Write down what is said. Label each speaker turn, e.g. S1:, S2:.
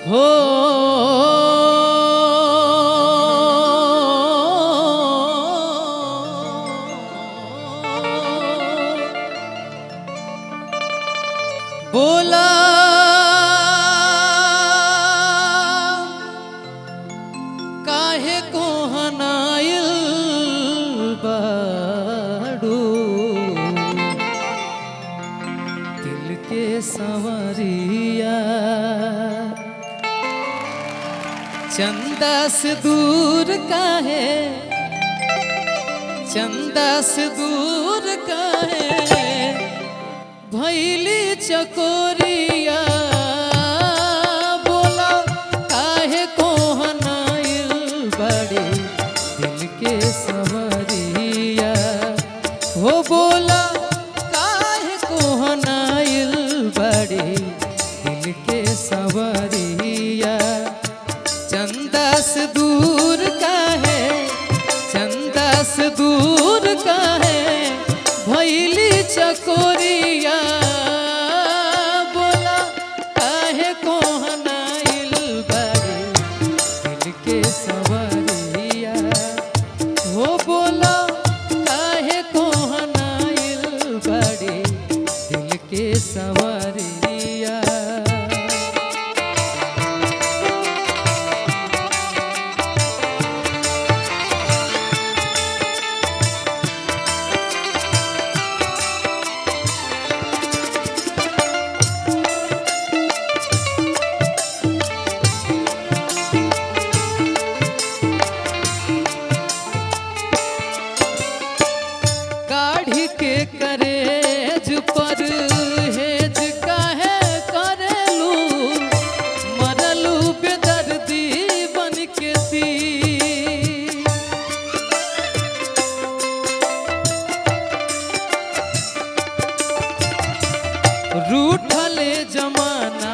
S1: हो बोला काहे को हनाइल बाड़ू दिल के संवरिया चंदा से दूर काहे चंदा से दूर काहे भैली चकोरिया बोला काहे को हनाइल बड़े दिल के संवरिया हो बोला काहे को हनाइल बड़े दिल के संवरिया चंदा से दूर काहे चंदा से दूर काहे भैली चकोरिया बोला काहे को हनाइल बड़े दिल के संवरिया हो बोला काहे को हनाइल बड़े दिल के संवरिया के करेज पर हेज काहे करेलू मरलू बेदर्दी बन के दी रूठले जमाना